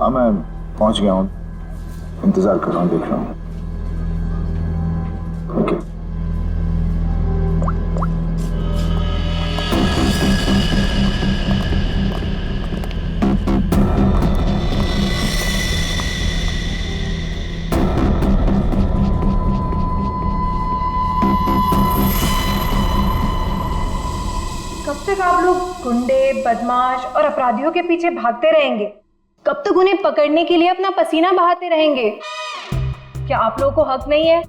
हाँ मैं पहुंच गया हूँ, इंतजार कर रहा हूँ, देख रहा हूँ। ओके कब तक आप लोग गुंडे, बदमाश और अपराधियों के पीछे भागते रहेंगे? कब तक उन्हें पकड़ने के लिए अपना पसीना बहाते रहेंगे? क्या आप लोगों को हक नहीं है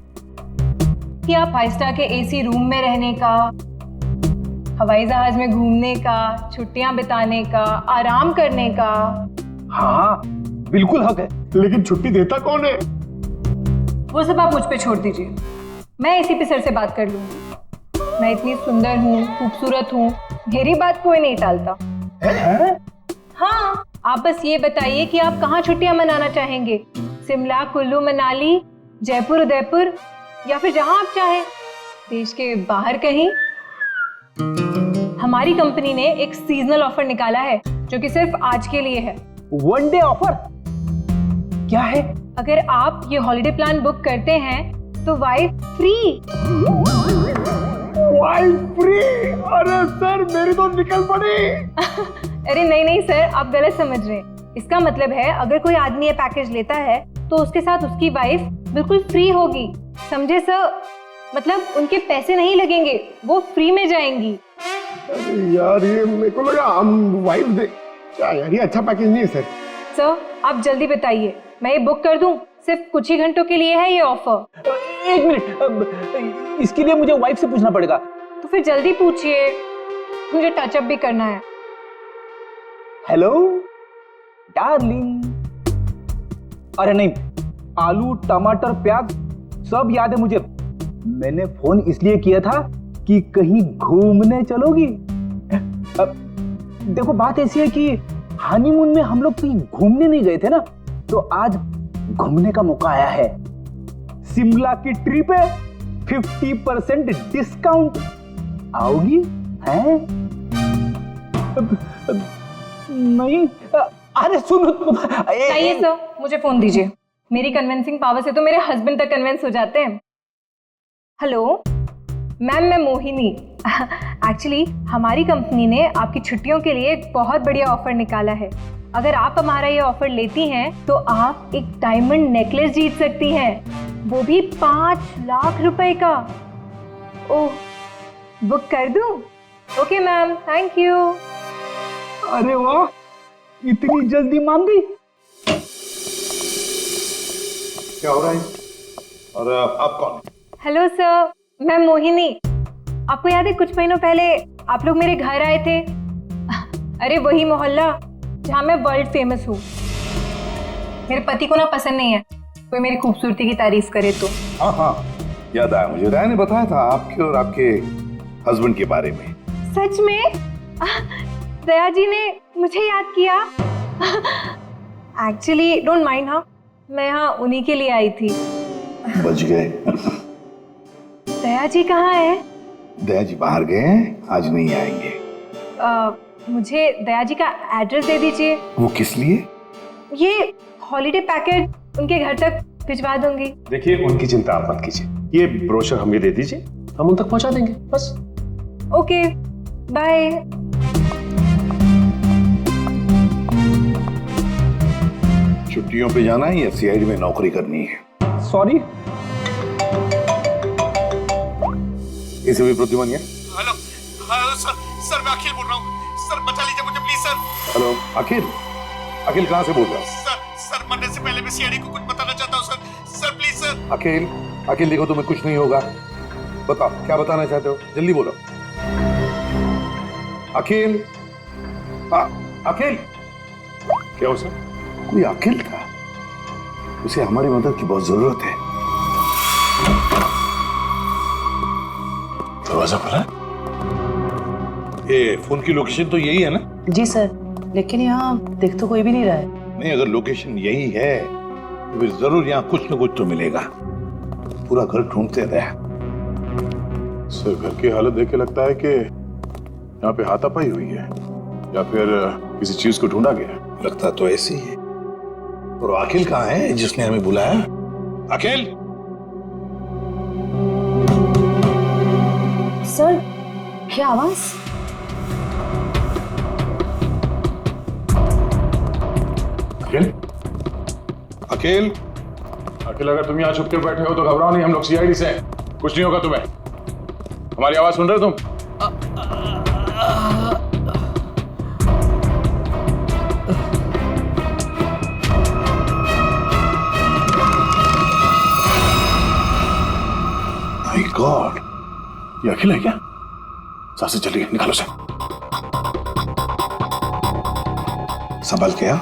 कि आप 5 स्टार के एसी रूम में रहने का, हवाई जहाज में घूमने का, छुट्टियां बिताने का, आराम करने का? हाँ बिल्कुल हक है, लेकिन छुट्टी देता कौन है? वो सब आप मुझ पे छोड़ दीजिए, मैं एसीपी सर से बात कर लूंगी। मैं इतनी सुंदर हूँ, खूबसूरत हूँ, मेरी बात कोई नहीं टालता। हाँ, आप बस ये बताइए कि आप कहाँ छुट्टियां मनाना चाहेंगे? शिमला, कुल्लू, मनाली, जयपुर, उदयपुर या फिर जहां आप चाहें, देश के बाहर कहीं। हमारी कंपनी ने एक सीजनल ऑफर निकाला है जो कि सिर्फ आज के लिए है। वन डे ऑफर क्या है? अगर आप ये हॉलिडे प्लान बुक करते हैं तो वाइफ फ्री। Wife free? अरे सर मेरी तो निकल पड़ी। अरे नहीं नहीं सर, आप गलत समझ रहे हैं। इसका मतलब है अगर कोई आदमी ये पैकेज लेता है तो उसके साथ उसकी वाइफ बिल्कुल फ्री होगी, समझे सर? मतलब उनके पैसे नहीं लगेंगे, वो फ्री में जाएंगी। अरे यार ये मेरे को लगा हम वाइफ दे। क्या यार, ये अच्छा पैकेज नहीं है सर। सर आप जल्दी बताइए, मैं ये बुक कर दूं? सिर्फ कुछ ही घंटों के लिए है ये ऑफर। एक मिनट, इसके लिए मुझे वाइफ से पूछना पड़ेगा। तो फिर जल्दी पूछिए, मुझे टचअप भी करना है। Hello darling. अरे नहीं, आलू, टमाटर, प्याज सब याद है मुझे। मैंने फोन इसलिए किया था कि कहीं घूमने चलोगी? देखो बात ऐसी है कि हनीमून में हम लोग कहीं घूमने नहीं गए थे ना, तो आज घूमने का मौका आया है। शिमला की ट्रिप है, 50% डिस्काउंट। आओगी? हैं? नहीं, अरे सुनो। चाहिए सर, मुझे फोन दीजिए। मेरी कन्विंसिंग पावर से तो मेरे हस्बैंड तक कन्विंस हो जाते हैं। हेलो मैम, मैं मोहिनी। एक्चुअली हमारी कंपनी ने आपकी छुट्टियों के लिए एक बहुत बढ़िया ऑफर निकाला है। अगर आप हमारा ये ऑफर लेती हैं तो आप एक डायमंड नेकलेस जीत सकती हैं, वो भी 5 लाख रुपए का। ओह, बुक कर दूं? Okay ma'am, thank you. अरे वाह, इतनी जल्दी मान गई। क्या हो रहा है? और आप कौन? हेलो सर, मैं मोहिनी। आपको याद है कुछ महीनों पहले आप लोग मेरे घर आए थे? अरे वही मोहल्ला जहाँ मैं वर्ल्ड फेमस हूँ। मेरे पति को ना पसंद नहीं है कोई मेरी खूबसूरती की तारीफ करे तो। हाँ हाँ याद आया मुझे, राय ने बताया था आपके और आपके हस्बैंड के बारे में। सच में? दया जी ने मुझे याद किया। एक्चुअली डोंट माइंड, हाँ मैं यहाँ उन्हीं के लिए आई थी। बच गए। दया जी कहाँ है? दया जी बाहर गए हैं, आज नहीं आएंगे। मुझे दया जी का एड्रेस दे दीजिए। वो किस लिए? ये हॉलिडे पैकेज उनके घर तक भिजवा दूंगी। देखिए उनकी चिंता आप मत कीजिए, ये ब्रोशर हमें दे दीजिए, हम उन तक पहुंचा देंगे बस। Okay bye. छुट्टियों पे जाना है या सीआईडी में नौकरी करनी है? सॉरी। इसे भी प्रतिमानिया। हेलो हेलो सर मैं अखिल बोल रहा हूँ। सर बचा लीजिए मुझे प्लीज सर। हेलो अखिल, अखिल कहाँ से बोल रहा है? सर मरने से पहले मैं सीआईडी को कुछ बताना चाहता हूँ सर प्लीज सर। अखिल, अखिल देखो तुम्हें कुछ नहीं होगा, बताओ क्या बताना चाहते हो, जल्दी बोलो। अखिल, अखिल। क्या हो सर? कोई अखिल था, उसे हमारी मदद की बहुत जरूरत है। दरवाजा खुला है? ये फोन की लोकेशन तो यही है ना? जी सर, लेकिन यहाँ देख तो कोई भी नहीं रहा है। नहीं, अगर लोकेशन यही है तो फिर जरूर यहाँ कुछ न कुछ तो मिलेगा। पूरा घर ढूंढते रहे। सर घर की हालत देख के लगता है कि यहाँ पे हाथापाई हुई है या फिर किसी चीज को ढूंढा गया है। लगता तो ऐसे ही है, और अखिल कहाँ है जिसने हमें बुलाया? अखिल, सर क्या आवाज? अखिल, अखिल, अखिल अगर तुम यहाँ छुप के बैठे हो तो घबराओ नहीं, हम लोग सीआईडी से हैं, कुछ नहीं होगा तुम्हें। हमारी आवाज सुन रहे हो तुम? माय गॉड, ये अखिल है क्या? सांसें चली गई, निकालो से। संभल के आ।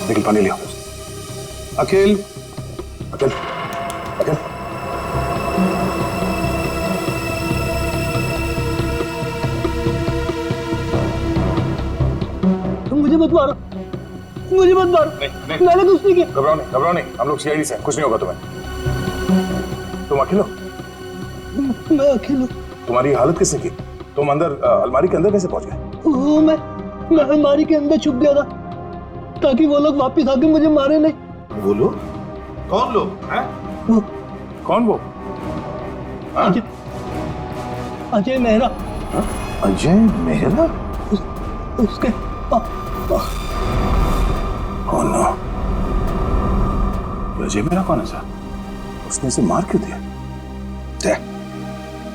निकल, पानी लिया। अखिल, अखिल, अखिल, तुम मुझे मत मारो, मुझे मत मारो। नहीं, मैंने कुछ नहीं किया। घबराओ नहीं, हम लोग सीआईडी से हैं, कुछ नहीं होगा तुम्हें। तुम अखिल हो? मैं अकेला हूँ। तुम्हारी हालत किसने की? तुम अंदर अलमारी के अंदर कैसे पहुंच गए? वो मैं अलमारी के अंदर छुप गया था ताकि वो लोग वापस आके मुझे मारे नहीं। वो लोग? कौन लोग हैं? वो कौन वो? अजय, अजय मेहरा, अजय मेहरा? उसके Oh no. अजय मेरा कौन है सर? उसने इसे मार क्यों दिया?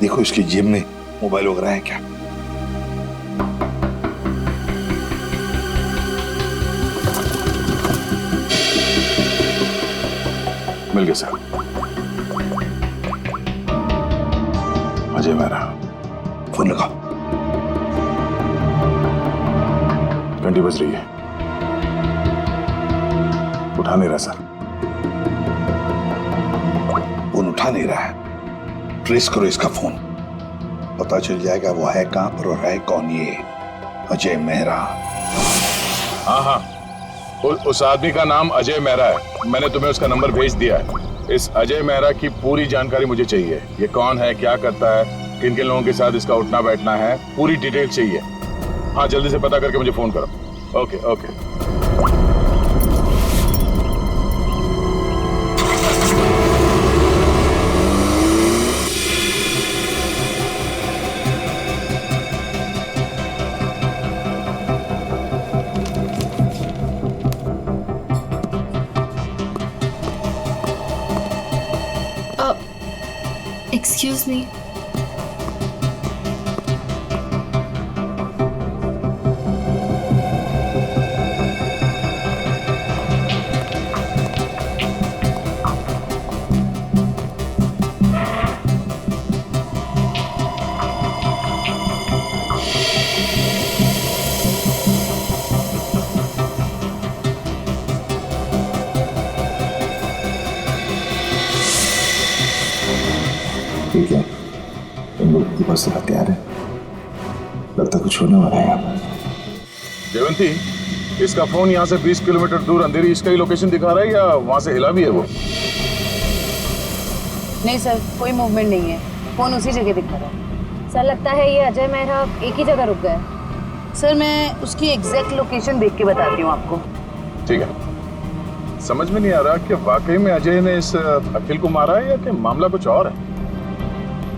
देखो इसकी जेब में मोबाइल वगैरह है क्या? मिल गया सर। अजय मेरा। फोन लगाओ। घंटी बज रही है, उठा नहीं रहा सर। फोन उठा नहीं रहा है। ट्रेस करो इसका फोन, पता चल जाएगा वो है कहां पर और है कौन ये अजय मेहरा। हाँ, उस आदमी का नाम अजय मेहरा है। मैंने तुम्हें उसका नंबर भेज दिया है। इस अजय मेहरा की पूरी जानकारी मुझे चाहिए। ये कौन है, क्या करता है, किन किन लोगों के साथ इसका उठना बैठना है, पूरी डिटेल चाहिए। हाँ, जल्दी से पता करके मुझे फोन करो। Okay okay. Excuse me. ठीक है, तुम लोग की बस तैयार है, लगता कुछ होने वाला है यहाँ पर। जयवंती, इसका फोन यहाँ से 20 किलोमीटर दूर अंधेरी इसका ही लोकेशन दिखा रहा है या वहां से हिला भी है वो? नहीं सर, कोई मूवमेंट नहीं है, फोन उसी जगह दिखा रहा है। सर लगता है ये अजय मेहरा एक ही जगह रुक गए। सर मैं उसकी एग्जैक्ट लोकेशन देख के बताती हूँ आपको। ठीक है। समझ में नहीं आ रहा कि वाकई में अजय ने इस अखिल को मारा है या कि मामला कुछ और है।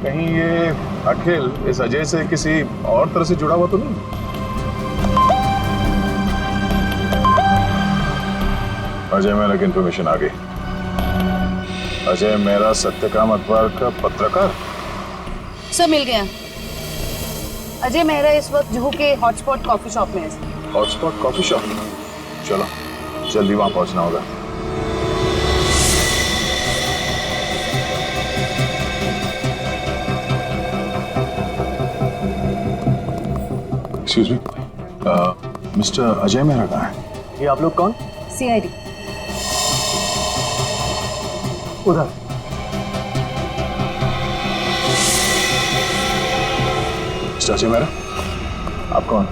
कहीं ये अखिल इस अजय से किसी और तरह से जुड़ा हुआ तो नहीं? अजय मेहरा की इंफॉर्मेशन आ गई। अजय मेहरा सत्यकाम अखबार का पत्रकार। सर मिल गया। अजय मेहरा इस वक्त जुहू के हॉटस्पॉट कॉफी शॉप में है। Hotspot coffee shop? चलो जल्दी वहां पहुंचना होगा। Excuse me, mister Ajay Mehra कहाँ है? ये आप लोग कौन? सीआईडी। उधर। मिस्टर अजय मेहरा, आप कौन?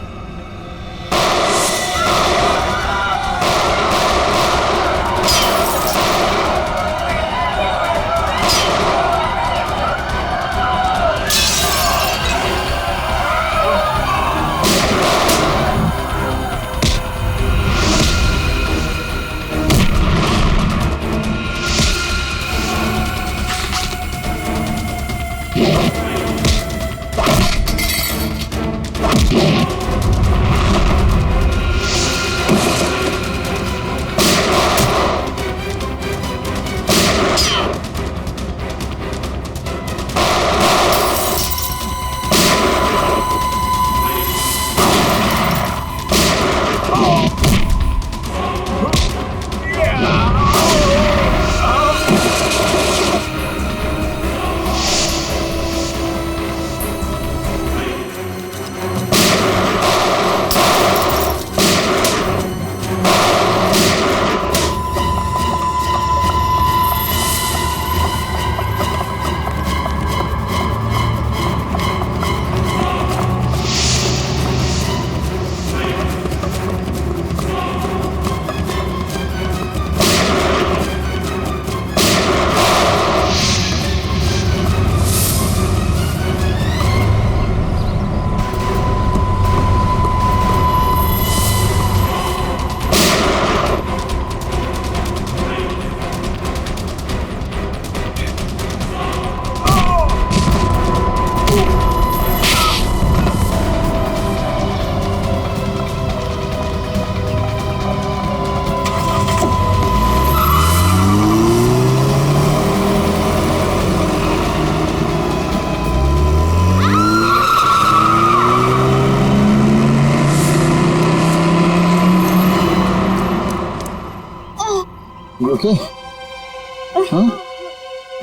हाँ?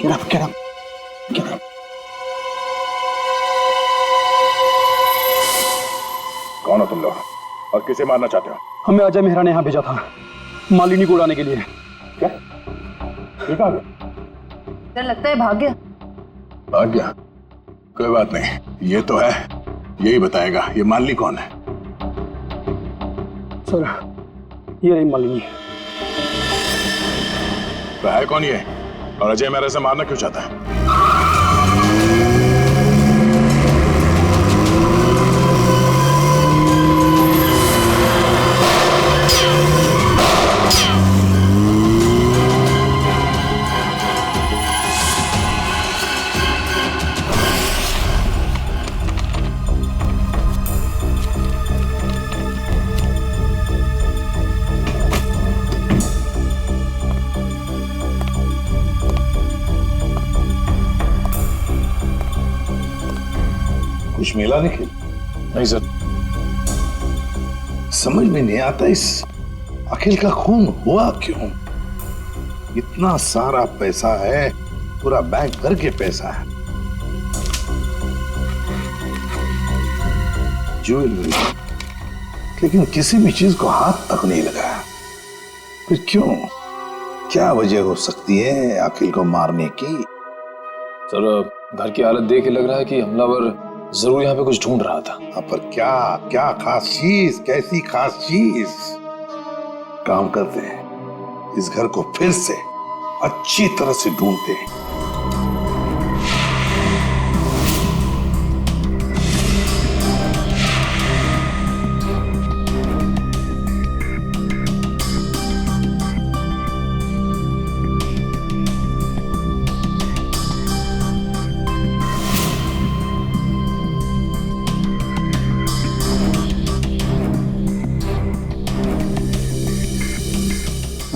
Get up, get up, get up. कौन हो तुम लोग और किसे मारना चाहते हो? हमें अजय मेहरा ने यहाँ भेजा था मालिनी को उड़ाने के लिए। क्या ये कहाँ गया? डर लगता है भाग गया। भाग गया? कोई बात नहीं, ये तो है, यही बताएगा ये मालिनी कौन है। सर ये रही मालिनी। तो है कौन ये और अजय मेहरा से मारना क्यों चाहता है? कुछ मिला निखिल? नहीं सर। समझ में नहीं आता इस अखिल का खून हुआ क्यों? इतना सारा पैसा है, पूरा बैंक भर के पैसा है, ज्वेलरी, लेकिन किसी भी चीज को हाथ तक नहीं लगाया। फिर क्यों? क्या वजह हो सकती है अखिल को मारने की? सर घर की हालत देख के लग रहा है कि हमलावर जरूर यहाँ पे कुछ ढूंढ रहा था। हाँ, पर क्या क्या खास चीज, कैसी खास चीज? काम करते हैं, इस घर को फिर से अच्छी तरह से ढूंढते हैं।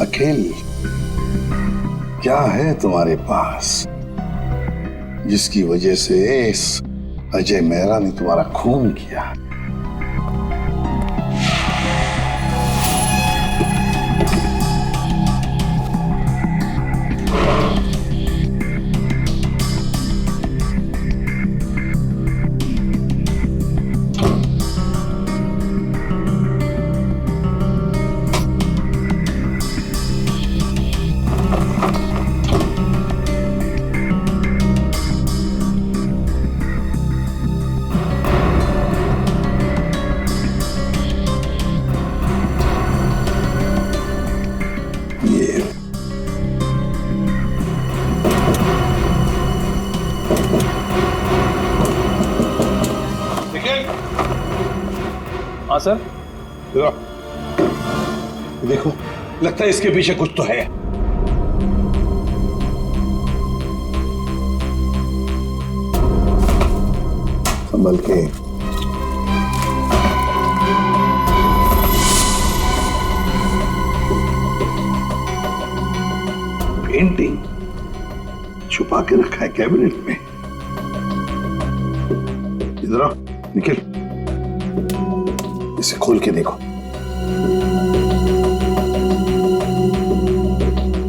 अखिल, क्या है तुम्हारे पास जिसकी वजह से इस अजय मेहरा ने तुम्हारा खून किया? हाँ सर। देखो, लगता है इसके पीछे कुछ तो है। संभल के। पेंटिंग छुपा के रखा है कैबिनेट में। इधर आओ निखिल, इसे खोल के देखो।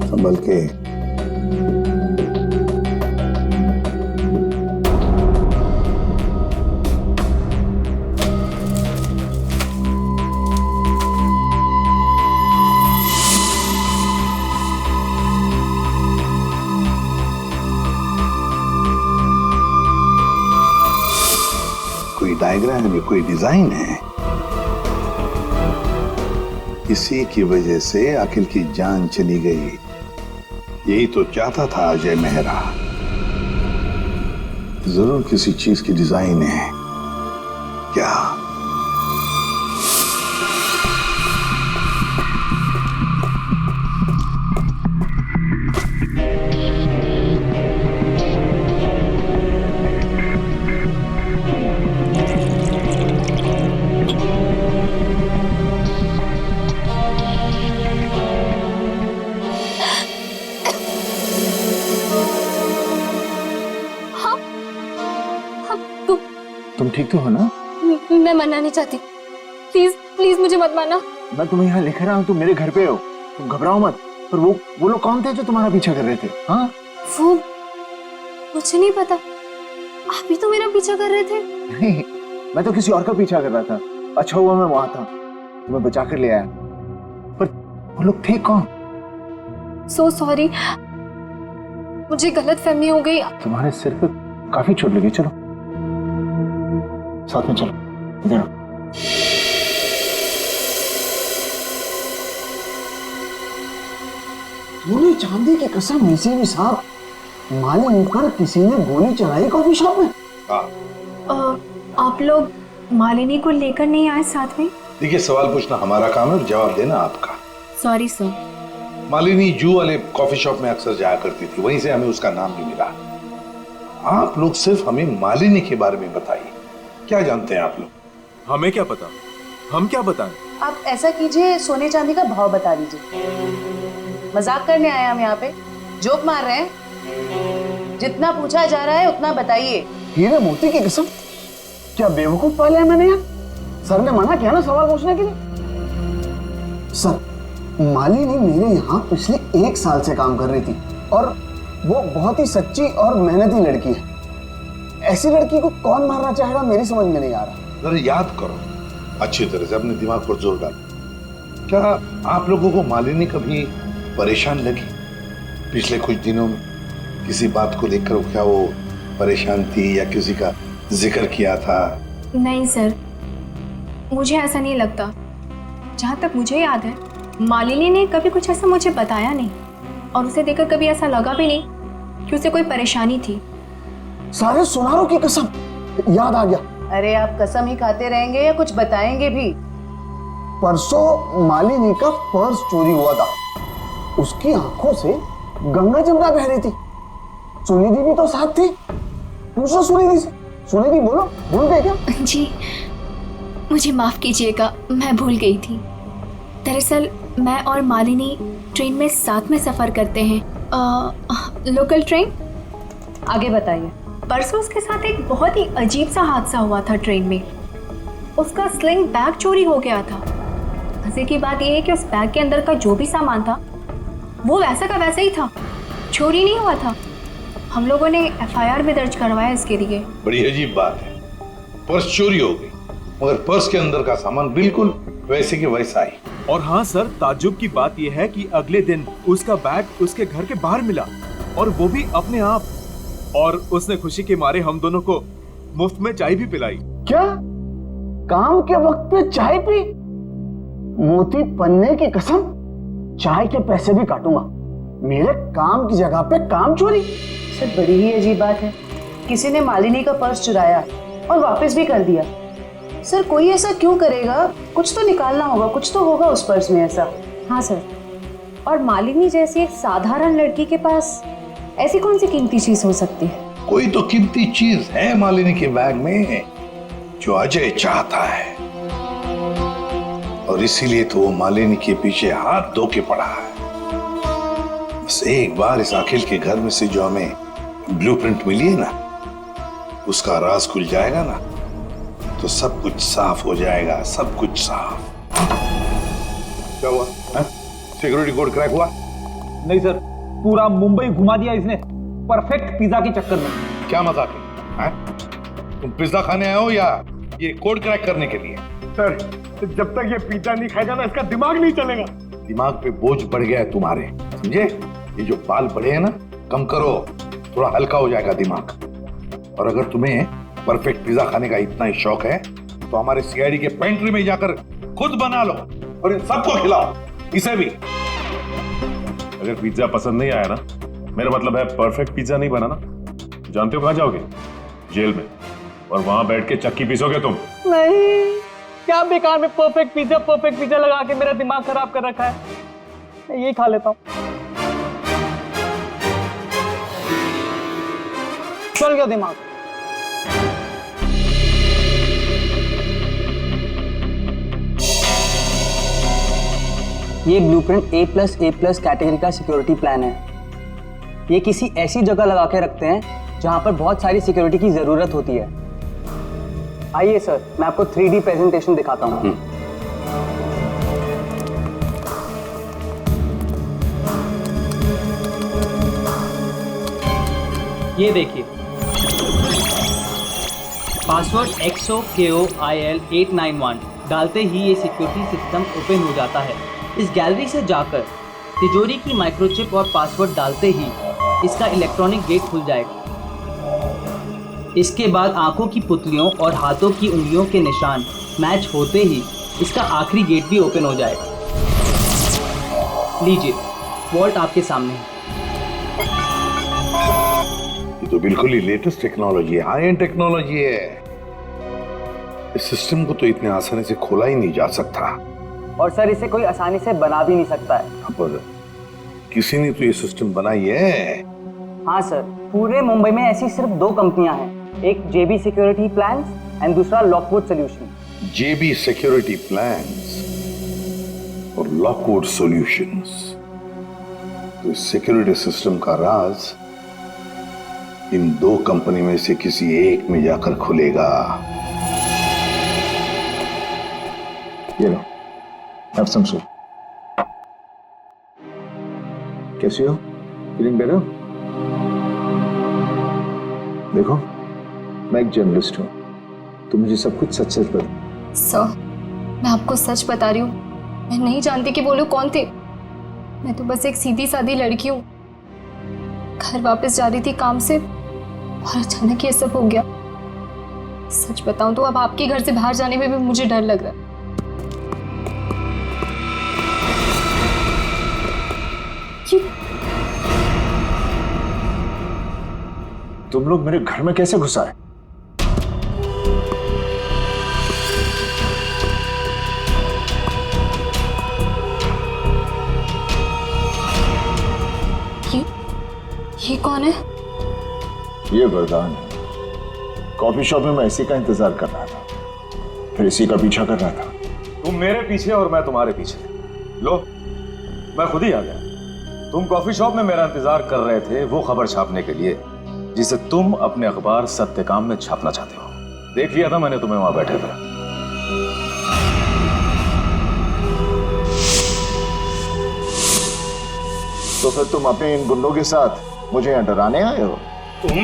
संभल के। कोई डायग्राम है, कोई डिजाइन है। इसी की वजह से अखिल की जान चली गई। यही तो चाहता था अजय मेहरा। जरूर किसी चीज की डिजाइन है। क्या? तुम ठीक तो हो ना? मैं मरना नहीं चाहती, प्लीज प्लीज मुझे मत मारना। मैं तुम्हें यहाँ लिख रहा हूँ, तुम मेरे घर पे हो, तुम घबराओ मत। पर वो लोग कौन थे जो तुम्हारा पीछा कर रहे थे? हाँ वो मुझे नहीं पता, आप ही तो मेरा पीछा कर रहे थे। नहीं, मैं तो किसी और का पीछा कर रहा था। अच्छा हुआ मैं वहां था, तुम्हें बचा कर ले आया। पर वो लोग थे कौन? सो सॉरी, मुझे गलत फहमी हो गई। तुम्हारे सिर पे काफी चोट लगी। चलो साथ में चलो, इधर आओ। तूने चांदी की कसम इसी भी साहब, मालिनी पर किसी ने गोली चलाई कॉफी शॉप में? आप लोग मालिनी को लेकर नहीं आए साथ में? देखिए, सवाल पूछना हमारा काम है और जवाब देना आपका। Sorry sir. मालिनी जू वाले कॉफी शॉप में अक्सर जाया करती थी, वहीं से हमें उसका नाम भी मिला। आप लोग सिर्फ हमें मालिनी के बारे में बताइए, क्या जानते हैं आप लोग? हमें क्या पता, हम क्या बताएं? आप ऐसा कीजिए, सोने चांदी का भाव बता दीजिए। मजाक करने आए हम यहाँ पे, जोक मार रहे हैं? जितना पूछा जा रहा है उतना बताइए। हीरे मोती की कसम, क्या बेवकूफ पाले हैं मैंने यार? सर ने मना किया ना सवाल पूछने के लिए। सर, मालिनी मेरे यहाँ पिछले 1 साल से काम कर रही थी और वो बहुत ही सच्ची और मेहनती लड़की है। ऐसी लड़की को कौन मारना चाहेगा, मेरी समझ में नहीं आ रहा। जरा याद करो अच्छी तरह से, अपने दिमाग पर जोर डालो। क्या आप लोगों को मालिनी कभी परेशान लगी पिछले कुछ दिनों में? किसी बात को लेकर क्या वो परेशान थी या किसी का जिक्र किया था? नहीं सर, मुझे ऐसा नहीं लगता। जहाँ तक मुझे याद है, मालिनी ने कभी कुछ ऐसा मुझे बताया नहीं और उसे देखकर कभी ऐसा लगा भी नहीं कि उसे कोई परेशानी थी। सारे सुनारों की कसम, याद आ गया। अरे आप कसम ही खाते रहेंगे या कुछ बताएंगे भी? परसों मालिनी का पर्स चोरी हुआ था। उसकी आंखों से गंगा जमुना बह रही थी। सुनिधि भी तो साथ थी। पूछो सुनिधि से। सुनिधि, बोलो, भूल गए क्या? जी मुझे माफ कीजिएगा, मैं भूल गई थी। दरअसल मैं और मालिनी ट्रेन में साथ में सफर करते हैं, लोकल ट्रेन। आगे बताइए। परसों उसके साथ एक बहुत ही अजीब सा हादसा हुआ था ट्रेन में। उसका स्लिंग बैग चोरी हो गया था। मजे की बात यह है कि उस बैग के अंदर का जो भी सामान था वो वैसा का वैसा ही था, चोरी नहीं हुआ था। हम लोगों ने FIR भी दर्ज करवाया इसके लिए। बड़ी अजीब बात है, पर्स चोरी हो गई मगर पर्स के अंदर का सामान बिल्कुल वैसे के वैसा ही। और हाँ सर, ताज्जुब की बात यह है कि अगले दिन उसका बैग उसके घर के बाहर मिला और वो भी अपने आप। और उसने खुशी के मारे हम दोनों को मुफ्त में चाय भी पिलाई। क्या? काम के वक्त पे चाय पी? मोती पन्ने की कसम, चाय के पैसे भी काटूंगा। मेरे काम की जगह पे काम चोरी? सर बड़ी ही अजीब बात है, किसी ने मालिनी का पर्स चुराया और वापस भी कर दिया। सर कोई ऐसा क्यों करेगा? कुछ तो निकालना होगा, कुछ तो होगा उस पर्स में ऐसा। हाँ सर, और मालिनी जैसी एक साधारण लड़की के पास ऐसी कौन सी कीमती चीज हो सकती है? कोई तो कीमती चीज है मालिनी के बैग में जो अजय चाहता है और इसीलिए तो वो मालिनी के पीछे हाथ धो के पड़ा है। बस एक बार इस अखिल के घर में से जो हमें ब्लूप्रिंट मिली है ना, उसका राज खुल जाएगा ना, तो सब कुछ साफ हो जाएगा, सब कुछ साफ। क्या हुआ? सिक्योरिटी कोड क्रैक हुआ? नहीं सर, पूरा मुंबई घुमा दिया इसने परफेक्ट पिज्जा के चक्कर में। क्या मजाक है? तुम पिज्जा खाने आए हो या ये कोड क्रैक करने के लिए? सर जब तक ये पिज्जा नहीं खाएगा ना, इसका दिमाग नहीं चलेगा। दिमाग पे बोझ बढ़ गया है तुम्हारे, समझे? ये जो बाल बढ़े हैं ना, कम करो, थोड़ा हल्का हो जाएगा दिमाग। और अगर तुम्हें परफेक्ट पिज्जा खाने का इतना ही शौक है तो हमारे CID के पेंट्री में जाकर खुद बना लो और इन सबको खिलाओ, इसे भी। अगर पिज्जा पसंद नहीं आया ना, मेरा मतलब है परफेक्ट पिज्जा नहीं बना ना, जानते हो कहाँ जाओगे? जेल में। और वहां बैठ के चक्की पीसोगे तुम। नहीं, क्या बेकार में परफेक्ट पिज्जा लगा के मेरा दिमाग खराब कर रखा है। मैं यही खा लेता हूँ। चल गया दिमाग। ये ब्लूप्रिंट A+A+ कैटेगरी का सिक्योरिटी प्लान है। ये किसी ऐसी जगह लगा के रखते हैं जहां पर बहुत सारी सिक्योरिटी की जरूरत होती है। आइए सर, मैं आपको 3D प्रेजेंटेशन दिखाता हूँ। ये देखिए, पासवर्ड XOKOIL891 डालते ही ये सिक्योरिटी सिस्टम ओपन हो जाता है। इस गैलरी से जाकर तिजोरी की माइक्रोचिप और पासवर्ड डालते ही इसका इलेक्ट्रॉनिक गेट खुल जाएगा। इसके बाद आंखों की पुतलियों और हाथों की उंगलियों के निशान मैच होते ही इसका आखिरी गेट भी ओपन हो जाएगा। लीजिए, वॉल्ट आपके सामने है। ये तो बिल्कुल ही लेटेस्ट टेक्नोलॉजी है, हाई एंड टेक्नोलॉजी है। इस सिस्टम को तो इतने आसानी से खोला ही नहीं जा सकता। और सर, इसे कोई आसानी से बना भी नहीं सकता है। पर किसी ने तो ये सिस्टम बनाई है। हाँ सर, पूरे मुंबई में ऐसी सिर्फ 2 कंपनियां हैं, एक JB सिक्योरिटी प्लान्स एंड दूसरा Lockwood solution. JB security plans और लॉकवुड सॉल्यूशंस। तो इस सिक्योरिटी सिस्टम का राज इन 2 कंपनी में से किसी एक में जाकर खुलेगा। ये लो, have some soup. कैसी हो? Feeling better? देखो, मैं एक जर्नलिस्ट हूँ, तो मुझे सब कुछ सच सच बता। सर, मैं आपको सच बता रही हूँ, मैं नहीं जानती कि वो लोग कौन थे। मैं तो बस एक सीधी सादी लड़की हूँ, घर वापस जा रही थी काम से और अचानक ये सब हो गया। सच बताऊं तो अब आपके घर से बाहर जाने में भी मुझे डर लग रहा है। तुम लोग मेरे घर में कैसे घुस आए? ये कौन है? ये वरदान है। कॉफी शॉप में मैं इसी का इंतजार कर रहा था, फिर इसी का पीछा कर रहा था। तुम मेरे पीछे और मैं तुम्हारे पीछे। लो, मैं खुद ही आ गया। तुम कॉफी शॉप में मेरा इंतजार कर रहे थे वो खबर छापने के लिए जिसे तुम अपने अखबार सत्यकाम में छापना चाहते हो। देख लिया था मैंने तुम्हें वहां बैठे थे। तो फिर तुम अपने इन गुंडों के साथ मुझे यहाँ डराने आए हो? मुझे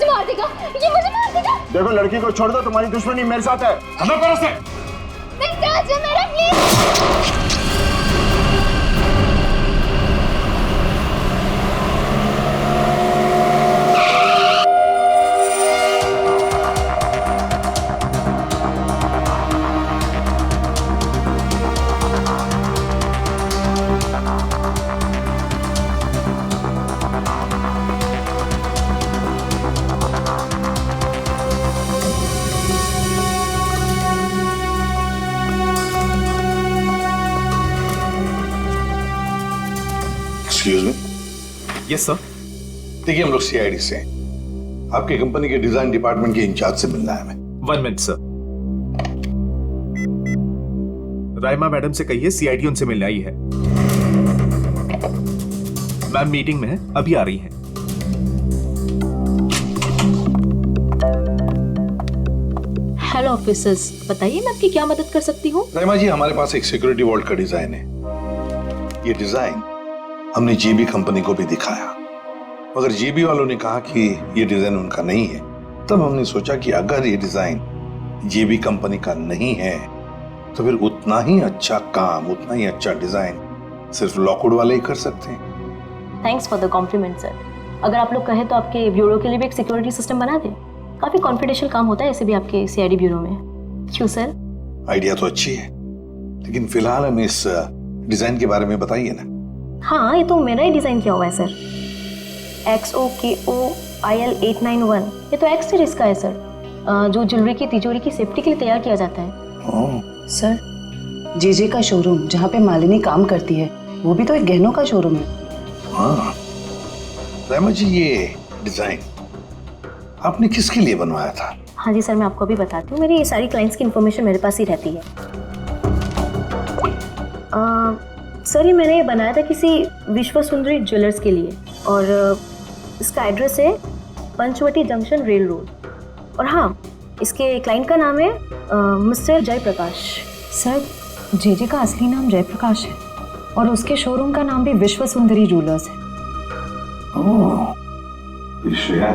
मार देगा, ये मुझे मार देगा। देखो, लड़की को छोड़ दो, तुम्हारी दुश्मनी मेरे साथ है। हमें करो से। नहीं, मेरा please. Excuse me. Yes sir. देखिए, हम लोग CID से हैं। आपकी कंपनी के डिजाइन डिपार्टमेंट के इंचार्ज से मिलना है हमें। 1 मिनट सर। राइमा मैडम से कहिए CID उनसे मिलने आई है। मैम मीटिंग में है, अभी आ रही है। हेलो ऑफिसर्स, बताइए मैं आपकी क्या मदद कर सकती हूँ? राइमा जी, हमारे पास एक सिक्योरिटी वॉल्ट का डिजाइन है। ये डिजाइन हमने JB कंपनी को भी दिखाया, मगर JB वालों ने कहा कि ये डिजाइन उनका नहीं है। तब हमने सोचा कि अगर ये डिजाइन JB कंपनी का नहीं है तो फिर उतना ही अच्छा काम, उतना ही अच्छा डिजाइन सिर्फ लॉकवुड वाले ही कर सकते हैं। Thanks for the compliment sir. अगर आप लोग कहें तो आपके ब्यूरो के लिए भी एक सिक्योरिटी सिस्टम बना दें। काफी कॉन्फिडेंशियल काम होता है ऐसे भी आपके CID ब्यूरो में। क्यों सर? आइडिया तो अच्छी है, लेकिन फिलहाल हमें इस डिजाइन के बारे में बताइए ना। हाँ, ये तो मेरा ही डिजाइन किया हुआ है सर। XOKOIL891, ये तो X सीरीज का है सर, जो ज्वेलरी की तिजोरी की सेफ्टी के लिए तैयार किया जाता है। सर, JJ का शोरूम जहाँ पे मालिनी काम करती है वो भी तो एक गहनों का शोरूम है। हाँ राइमा जी, ये डिजाइन आपने किसके लिए बनवाया था? हाँ जी सर, मैं आपको अभी बताती हूँ। मेरी सारी क्लाइंट्स की इन्फॉर्मेशन मेरे पास ही रहती है। सर, ये मैंने बनाया था किसी विश्व सुंदरी ज्वेलर्स के लिए, और इसका एड्रेस है पंचवटी जंक्शन रेल रोड। और हाँ, इसके क्लाइंट का नाम है मिस्टर जयप्रकाश। सर, JJ का असली नाम जयप्रकाश है और उसके शोरूम का नाम भी विश्व सुंदरी ज्वेलर्स है। ओह, श्रेया,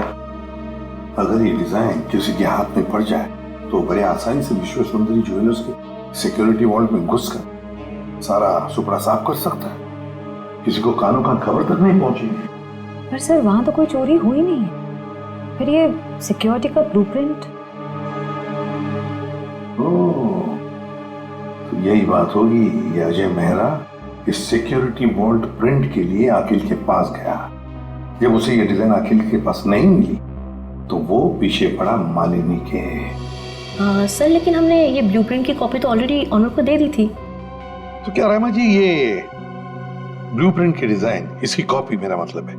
अगर ये डिजाइन किसी के हाथ में पड़ जाए तो बड़े आसानी से विश्व सुंदरी ज्वेलर्स के सिक्योरिटी वॉल्ट में घुसकर सारा सुपड़ा साफ कर सकता है। किसी को कानों कान खबर तक नहीं पहुंचेगी। पर सर वहां तो कोई चोरी हुई नहीं है, फिर ये सिक्योरिटी का ब्लूप्रिंट। ओह, तो यही बात होगी। ये अजय मेहरा इस सिक्योरिटी वॉल्ट प्रिंट के लिए अखिल के पास गया। जब उसे ये डिजाइन अखिल के पास नहीं मिली तो वो पीछे पड़ा मालिनी के। सर लेकिन हमने ये ब्लूप्रिंट की कॉपी तो ऑलरेडी ऑनर को दे दी थी। तो क्या रामा जी, ये ब्लूप्रिंट की डिजाइन, इसकी कॉपी मेरा मतलब है,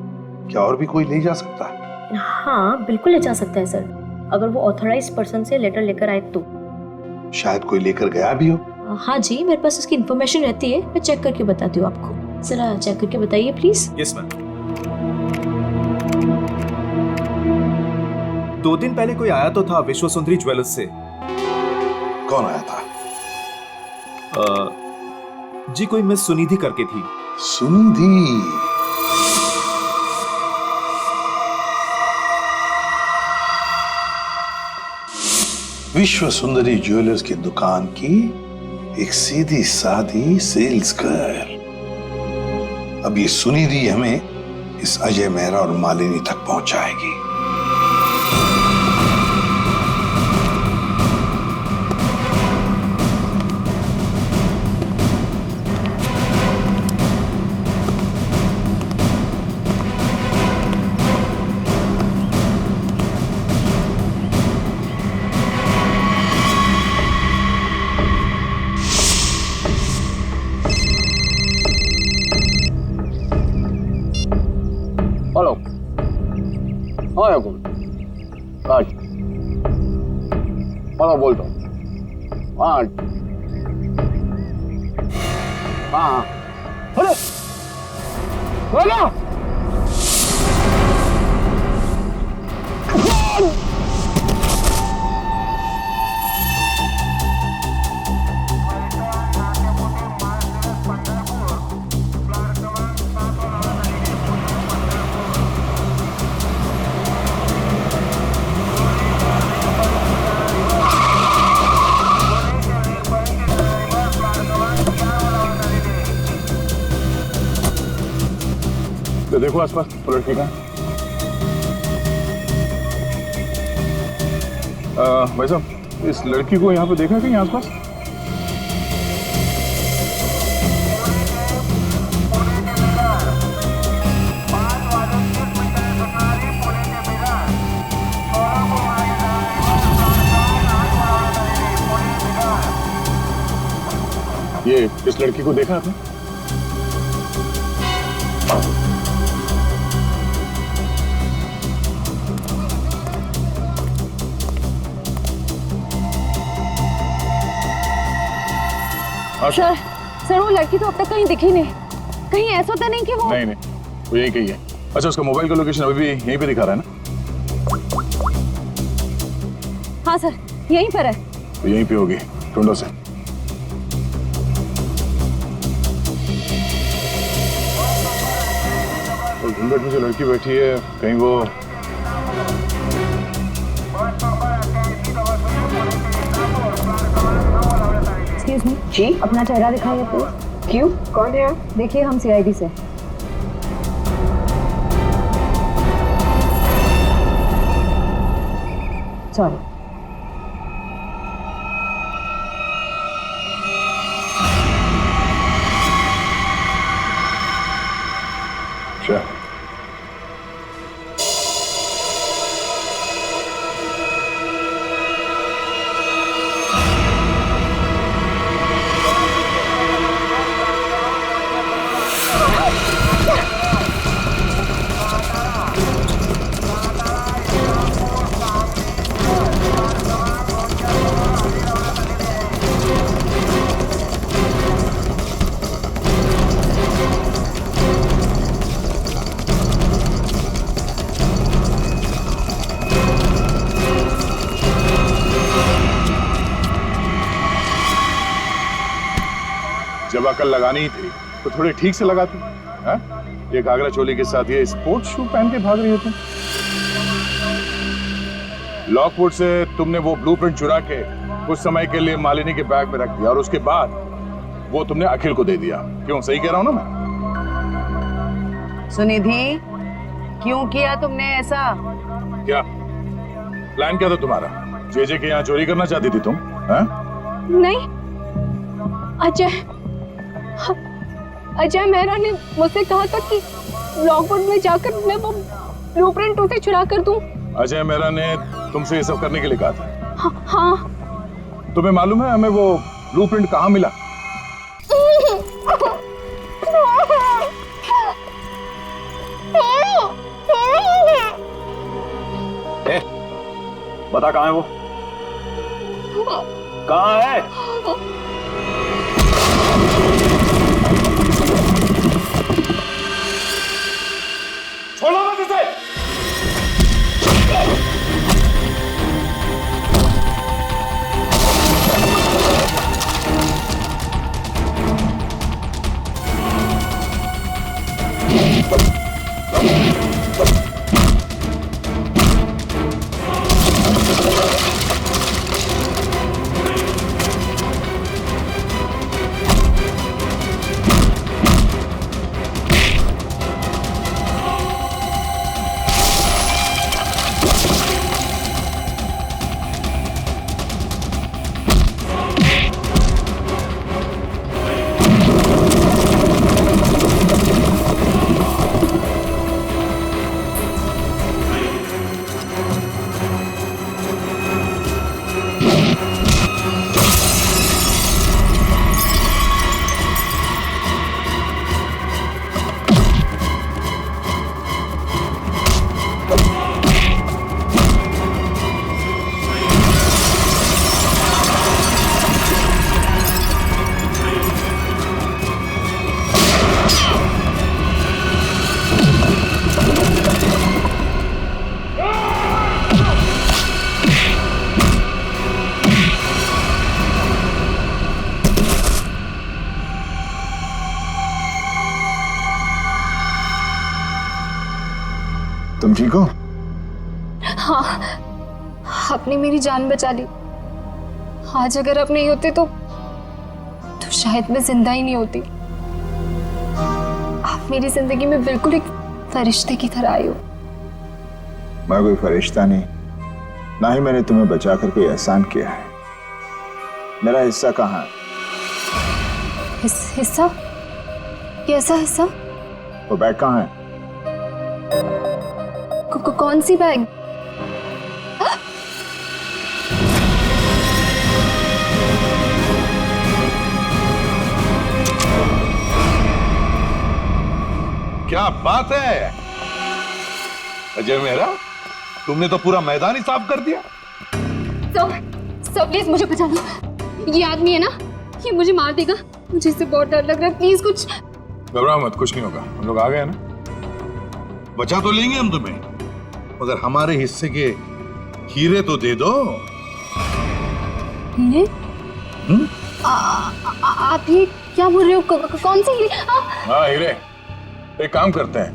क्या और भी कोई ले जा सकता है? हाँ बिल्कुल ले जा सकता है सर, अगर वो ऑथराइज पर्सन से लेटर लेकर आए तो। शायद कोई लेकर गया भी हो। हाँ जी, मेरे पास उसकी इन्फॉर्मेशन रहती है, मैं चेक करके बताती हूँ आपको। जरा चेक करके बताइए प्लीज। Yes ma'am. 2 दिन पहले कोई आया तो था विश्व सुंदरी ज्वेलर्स से। कौन आया था? जी कोई मिस सुनिधि करके थी। सुनिधि? विश्व सुंदरी ज्वेलर्स की दुकान की एक सीधी सादी सेल्स गर्ल। अब ये सुनिधि हमें इस अजय मेहरा और मालिनी तक पहुंचाएगी। हेलो, हाँ याकूब, आज हेलो बोलता हूँ। हाँ हाँ, हेलो हेलो, तो देखो आसपास तो लड़की का। भाई साहब, इस लड़की को यहाँ पे देखा है कहीं आसपास? ये इस लड़की को देखा आपने? सर, सर वो लड़की तो अब तक कहीं दिखी नहीं। कहीं ऐसा तो नहीं कि वो? नहीं, वो यही कही है। अच्छा, उसका मोबाइल का लोकेशन अभी भी यहीं पे दिखा रहा है ना? हाँ सर, यहीं पर है। तो यहीं पे होगी, ढूंढो से। और घूंघट में जो लड़की बैठी है, कहीं वो एक्सक्यूज मी जी, अपना चेहरा दिखाइए प्लीज। क्यों, कौन है आप? देखिए, हम CID से। सॉरी। अच्छा, जब अकल लगानी ही थी तो थोड़ी ठीक से लगाती। हाँ? ये घाघरा चोली के साथ ये स्पोर्ट्स शू पहन के भाग रही हो तुम? लॉकवुड से तुमने वो ब्लूप्रिंट चुरा के कुछ समय के लिए मालिनी के बैग में रख दिया और उसके बाद वो तुमने अखिल को दे दिया। क्यों, सही कह रहा हूं ना मैं? सुनिधि, क्यों किया तुमने ऐसा? क्या प्लान क्या था तुम्हारा? जेजे के यहाँ चोरी करना चाहती थी तुम? हैं? नहीं, अजय मेहरा ने मुझसे कहा था कि लॉकवुड में जाकर मैं वो ब्लूप्रिंट उसे चुरा कर दूं। अजय मेहरा ने तुमसे ये सब करने के लिए कहा था? हाँ। तुम्हें मालूम है हमें वो ब्लूप्रिंट कहाँ मिला? बता कहाँ है वो? कहाँ है? छोड़ो मत इसे! तुम ठीक हो? हाँ, आपने मेरी जान बचा ली। आज अगर आप नहीं होते तो शायद मैं जिंदा ही नहीं होती। आप मेरी जिंदगी में बिल्कुल एक फरिश्ते की तरह आई हो। मैं कोई फरिश्ता नहीं, ना ही मैंने तुम्हें बचाकर कोई एहसान किया है। मेरा हिस्सा कहाँ है? हिस्सा? कैसा हिस्सा? वो बैग कहाँ है? कौन सी बैग? क्या बात है अजय मेहरा, तुमने तो पूरा मैदान ही साफ कर दिया। सब प्लीज मुझे बचा लो। ये आदमी है ना, ये मुझे मार देगा। मुझे इससे बहुत डर लग रहा है। प्लीज कुछ। घबराओ मत, कुछ नहीं होगा। हम लोग आ गए ना। बचा तो लेंगे हम तुम्हें, मगर हमारे हिस्से के हीरे तो दे दो। हीरे? आप ये क्या बोल रहे हो? कौन से हीरे? हाँ हीरे। एक काम करते हैं,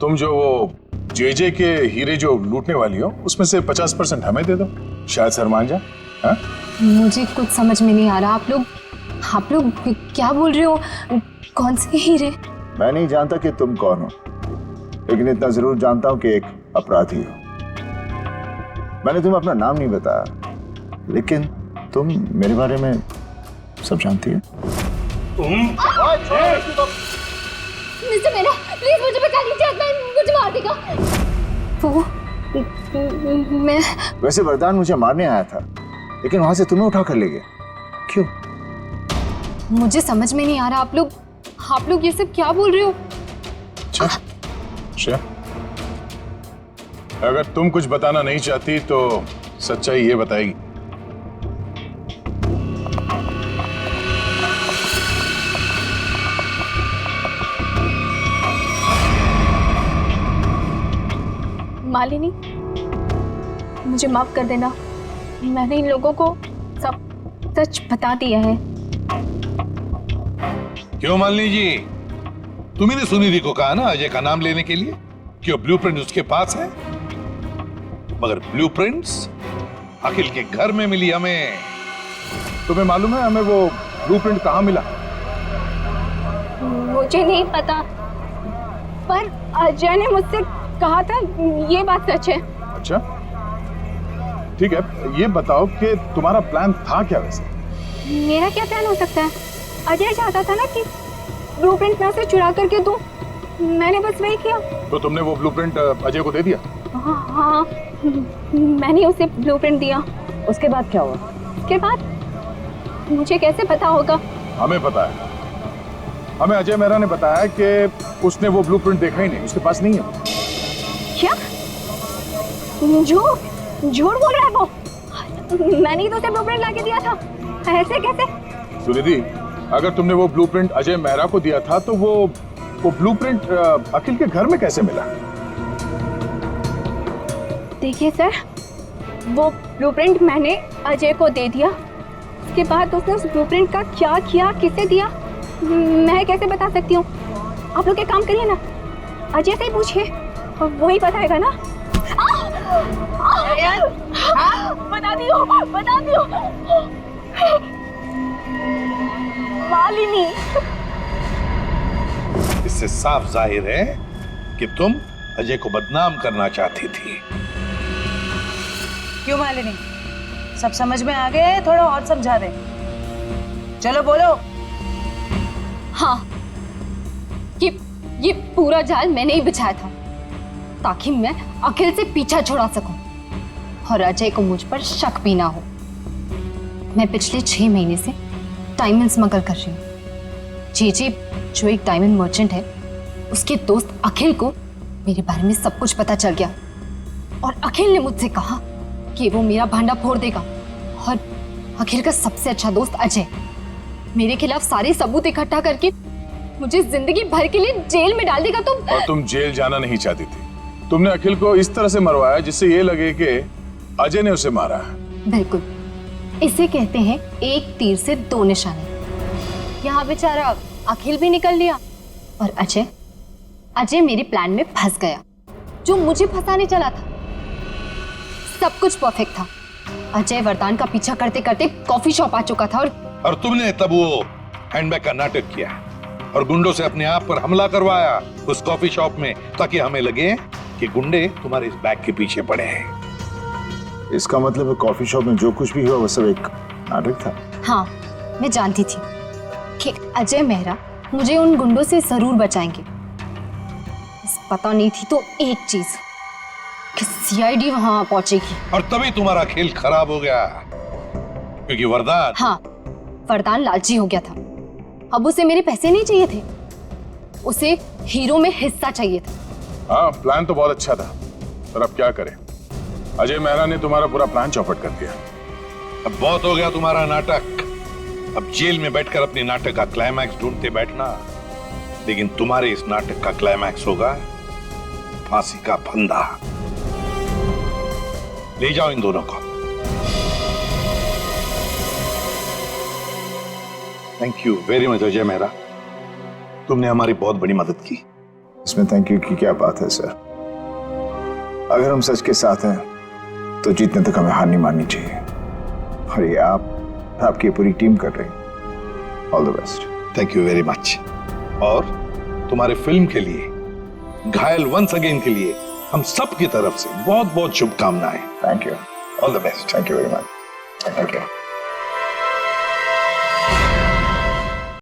तुम जो वो जेजे के हीरे जो लूटने वाली हो उसमें से 50% हमें दे दो, शायद सर मान जाए। हाँ? मुझे कुछ समझ में नहीं आ रहा। आप लोग क्या बोल रहे हो? कौन से हीरे? मैं नहीं जानता कि तुम कौन हो, लेकिन इतना जरूर जानता हूं कि एक अपराधी हो। मैंने तुम्हें अपना नाम नहीं बताया, लेकिन तुम मेरे बारे में सब जानती है। मिस्टर मेरा, प्लीज मुझे बचा लीजिए, मुझे मार देगा वो। मैं वैसे वरदान मुझे मारने आया था, लेकिन वहां से तुम्हें उठा कर ले गया। क्यों? मुझे समझ में नहीं आ रहा। आप लोग ये सब क्या बोल रहे हो? अच्छा, अगर तुम कुछ बताना नहीं चाहती तो सच्चाई ये बताएगी। मालिनी, मुझे माफ कर देना। मैंने इन लोगों को सब सच बता दिया है। क्यों मालिनी जी, तुम्ही सुनिधि को कहा ना अजय का नाम लेने के लिए कि वो ब्लूप्रिंट उसके पास है, मगर ब्लूप्रिंट्स अखिल के घर में मिली हमें। तुम्हें मालूम है हमें वो ब्लूप्रिंट कहाँ मिला? मुझे नहीं पता, पर अजय ने मुझसे कहा था, ये बात सच है। अच्छा ठीक है, ये बताओ कि तुम्हारा प्लान था क्या वैसे? मेरा क्या प्लान हो सकता है? अजय चाहता था ना कि ब्लूप्रिंट मैं उसे चुरा करके दूं, मैंने बस वही किया। तो तुमने वो ब्लूप्रिंट अजय को दे दिया? हाँ, मैंने उसे ब्लूप्रिंट दिया। उसके बाद क्या हुआ? उसके बाद मुझे कैसे पता होगा? हमें पता है, हमें अजय मेहरा ने बताया कि उसने वो ब्लूप्रिंट देखा ही नहीं, उसके पास नहीं है। क्या? झूठ बोल रहा है वो? मैंने ही तो उसे ब्लूप्रिंट लाके दिया था, ऐसे कैसे? सुनिधि, अगर तुमने वो ब्लूप्रिंट अजय मेहरा को दिया था तो वो ब्लूप्रिंट अखिल के घर में कैसे मिला? देखिए सर, वो ब्लूप्रिंट मैंने अजय को दे दिया, उसके बाद उसने उस ब्लूप्रिंट का क्या किया, किसे दिया, मैं कैसे बता सकती हूँ? आप लोग एक काम करिए ना, अजय से ही पूछिए, वो ही बताएगा ना। बता दियो मालिनी। इससे साफ जाहिर है कि तुम अजय को बदनाम करना चाहती थी। क्यों मालिनी, सब समझ में आ गए? थोड़ा और समझा दे। चलो बोलो। हाँ, ये पूरा जाल मैंने ही बिछाया था ताकि मैं अखिल से पीछा छुड़ा सकूं और अजय को मुझ पर शक भी ना हो। मैं पिछले 6 महीने से डायमंड स्मगल कर रही हूँ। जेजे जो एक डायमंड मर्चेंट है, उसके दोस्त अखिल को मेरे बारे में सब कुछ पता चल गया और अखिल ने मुझसे कहा कि वो मेरा भांडा फोड़ देगा और अखिल का सबसे अच्छा दोस्त अजय मेरे खिलाफ सारे सबूत इकट्ठा करके मुझे जिंदगी भर के लिए जेल में डाल देगा। और तुम जेल जाना नहीं चाहती थी, तुमने अखिल को इस तरह से मरवाया जिससे ये लगे कि अजय ने उसे मारा है। बिल्कुल, इसे कहते हैं एक तीर से 2 निशाने। यहाँ बेचारा अखिल भी निकल लिया और अजय मेरे प्लान में फंस गया, जो मुझे फंसाने चला था। सब कुछ परफेक्ट था। अजय वरदान का पीछा करते करते कॉफी शॉप आ चुका था और तुमने तब वो हैंडबैग का नाटक किया और गुंडों से अपने आप पर हमला करवाया उस कॉफी शॉप में, ताकि हमें लगे कि गुंडे तुम्हारे इस बैग के पीछे पड़े हैं। इसका मतलब है कॉफी शॉप में जो कुछ भी हुआ वो सब एक नाटक था? हाँ, मैं जानती थी कि अजय मेहरा मुझे उन गुंडों से जरूर बचाएंगे। बस पता नहीं थी तो एक चीज कि सीआईडी वहां पहुंचेगी। और तभी तुम्हारा खेल खराब हो गया, क्योंकि वरदान। हाँ, वरदान लालची हो गया था। अब उसे मेरे पैसे नहीं चाहिए थे, उसे हीरो में हिस्सा चाहिए था। हाँ, प्लान तो बहुत अच्छा था, पर अब क्या करें, अजय मेहरा ने तुम्हारा पूरा प्लान चौपट कर दिया। अब बहुत हो गया तुम्हारा नाटक। अब जेल में बैठकर अपने नाटक का क्लाइमैक्स ढूंढते बैठना, लेकिन तुम्हारे इस नाटक का क्लाइमैक्स होगा फांसी का फंदा। ले जाओ इन दोनों को। Thank you very much Ajay Mehra, तुमने हमारी बहुत बड़ी मदद की। इसमें थैंक यू की क्या बात है सर? अगर हम सच के साथ हैं तो जीतने तक हमें हार नहीं माननी चाहिए, और ये आपकी पूरी टीम कर रही है। All the best. Thank you very much. और तुम्हारे फिल्म के लिए, घायल वंस अगेन के लिए हम सब की तरफ से बहुत बहुत शुभकामनाएं। Thank you. All the best. Thank you very much. Thank you.